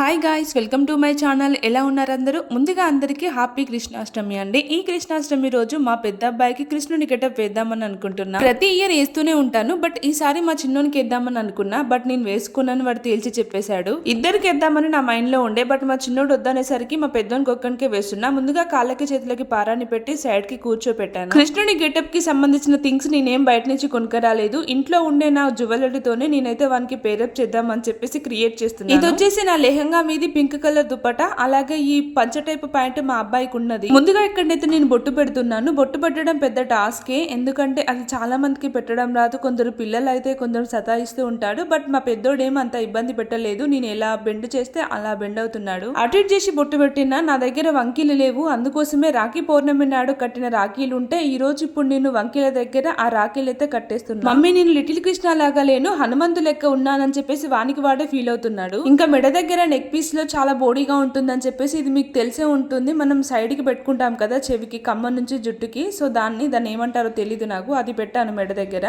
Hi guys, welcome to my channel. ఎలా ఉన్నారు అందరూ? ముందుగా అందరికీ హ్యాపీ కృష్ణాష్టమి అండి. ఈ కృష్ణాష్టమి రోజు మా పెద్ద అబ్బాయికి కృష్ణుని గెటప్ వేద్దామని అనుకుంటున్నా. ప్రతి ఇయర్ వేస్తూనే ఉంటాను, బట్ ఈసారి మా చిన్నోనికి వేద్దామని అనుకున్నా. బట్ నేను వేసుకున్నాను, వాడు తేల్చి చెప్పేశాడు. ఇద్దరికి వేద్దామని నా మైండ్ లో ఉండే, బట్ మా చిన్నోడు వద్దనేసరికి మా పెద్దోనికి ఒక్కనికే వేస్తున్నా. ముందుగా కాళ్ళకి చేతులకి పారాన్ని పెట్టి సైడ్ కి కూర్చోపెట్టాను. కృష్ణుని గెటప్ కి సంబంధించిన థింగ్స్ నేనేం బయట నుంచి కొనుక్కరాలేదు. ఇంట్లో ఉండే నా జ్యువెలరీతోనే నేనైతే వానికి పేరప్ చేద్దామని చెప్పేసి క్రియేట్ చేస్తున్నాను. ఇది వచ్చేసి నా లెహంగా మీది పింక్ కలర్ దుపట్టా, అలాగే ఈ పంచ టైప్ ప్యాంట్ మా అబ్బాయికి ఉన్నది. ముందుగా ఇక్కడైతే నేను బొట్టు పెడుతున్నాను. బొట్టు పెట్టడం పెద్ద టాస్కే, ఎందుకంటే అది చాలా మందికి పెట్టడం రాదు. కొందరు పిల్లలు అయితే కొందరు సతాయిస్తూ ఉంటాడు, బట్ మా పెద్దోడేమో అంత ఇబ్బంది పెట్టలేదు. నేను ఎలా బెండ్ చేస్తే అలా బెండ్ అవుతున్నాడు. అటు ఇటు చేసి బొట్టు పెట్టినా నా దగ్గర వంకీలు లేవు, అందుకోసమే రాఖీ పౌర్ణమి నాడు కట్టిన రాఖీలు ఉంటే ఈ రోజు ఇప్పుడు నేను వంకీల దగ్గర ఆ రాఖీలు అయితే కట్టేస్తున్నాను. మమ్మీ నేను లిటిల్ కృష్ణ లాగా లేను, హనుమంతు లెక్క ఉన్నానని చెప్పేసి వానికి వాడే ఫీల్ అవుతున్నాడు. ఇంకా మెడ దగ్గర నెక్ పీస్ లో చాలా బోడీగా ఉంటుందని చెప్పేసి, ఇది మీకు తెలిసే ఉంటుంది, మనం సైడ్ కి పెట్టుకుంటాం కదా చెవికి, కమ్మ నుంచి జుట్టుకి. సో దాన్ని ఏమంటారో తెలీదు నాకు, అది పెట్టాను మెడ దగ్గర.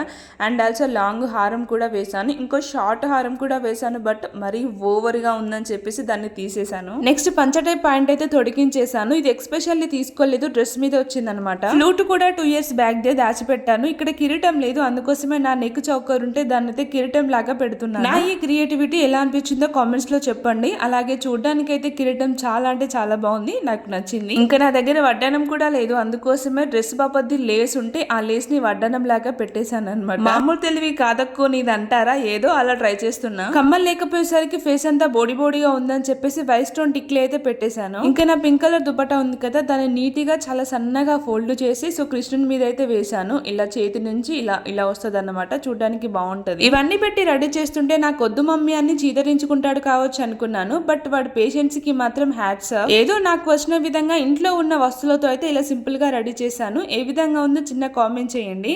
అండ్ ఆల్సో లాంగ్ హారం కూడా వేసాను, ఇంకో షార్ట్ హారం కూడా వేసాను, బట్ మరీ ఓవర్ గా ఉందని చెప్పేసి దాన్ని తీసేసాను. నెక్స్ట్ పంచ టైప్ ప్యాంట్ అయితే తొడిగించేసాను. ఇది ఎక్స్పెషల్లీ తీసుకోలేదు, డ్రెస్ మీద వచ్చిందనమాట. ఫ్లూట్ కూడా 2 years బ్యాక్ దే దాచిపెట్టాను. ఇక్కడ కిరీటం లేదు, అందుకోసమే నా నెక్ చౌకర్ ఉంటే దాన్ని అయితే కిరీటం లాగా పెడుతున్నాను. నా ఈ క్రియేటివిటీ ఎలా అనిపించిందో కామెంట్స్ లో చెప్పండి. అలాగే చూడడానికి అయితే కిరీటం చాలా అంటే చాలా బాగుంది, నాకు నచ్చింది. ఇంకా నా దగ్గర వడ్డానం కూడా లేదు, అందుకోసమే డ్రెస్ బాపద్ది లేస్ ఉంటే ఆ లేస్ ని వడ్డానం లాగా పెట్టేశాను అనమాట. మామూలు తెలివి కాదక్కో నీది అంటారా, ఏదో అలా ట్రై చేస్తున్నా. కమ్మలు లేకపోయేసరికి ఫేస్ అంతా బోడిగా ఉందని చెప్పేసి వైట్ స్టోన్ టిక్లీ అయితే పెట్టేశాను. ఇంకా నా పింక్ కలర్ దుపట్టా ఉంది కదా, దాన్ని నీట్ గా చాలా సన్నగా ఫోల్డ్ చేసి సో కృష్ణుని మీద అయితే వేశాను. ఇలా చేతి నుంచి ఇలా వస్తుంది అన్నమాట, చూడడానికి బాగుంటది. ఇవన్నీ పెట్టి రెడీ చేస్తుంటే నాకు వద్దు మమ్మీ అని చీదరించుకుంటాడు కావచ్చు అనుకున్నాను, బట్ వాడి పేషెన్స్ కి మాత్రం హ్యాట్స్ ఆఫ్. ఏదో నాకు వచ్చిన విధంగా ఇంట్లో ఉన్న వస్తువులతో అయితే ఇలా సింపుల్ గా రెడీ చేశాను. ఏ విధంగా ఉందో చిన్న కామెంట్ చేయండి.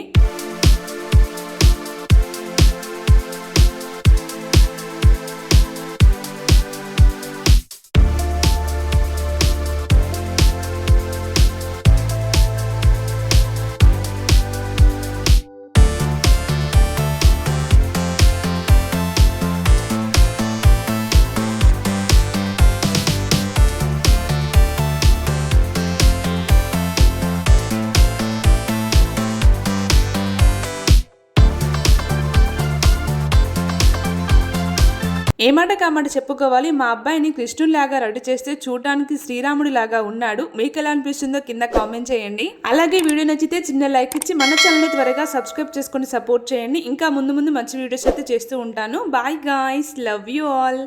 ఏ మాట కామాట చెప్పుకోవాలి, మా అబ్బాయిని కృష్ణుని లాగా రెడీ చేస్తే చూడడానికి శ్రీరాముడి లాగా ఉన్నాడు. మీకు ఎలా అనిపిస్తుందో కింద కామెంట్ చేయండి. అలాగే వీడియో నచ్చితే చిన్న లైక్ ఇచ్చి మన ఛానల్ త్వరగా సబ్స్క్రైబ్ చేసుకొని సపోర్ట్ చేయండి. ఇంకా ముందు మంచి వీడియోస్ అయితే చేస్తూ ఉంటాను. Bye guys, love you all.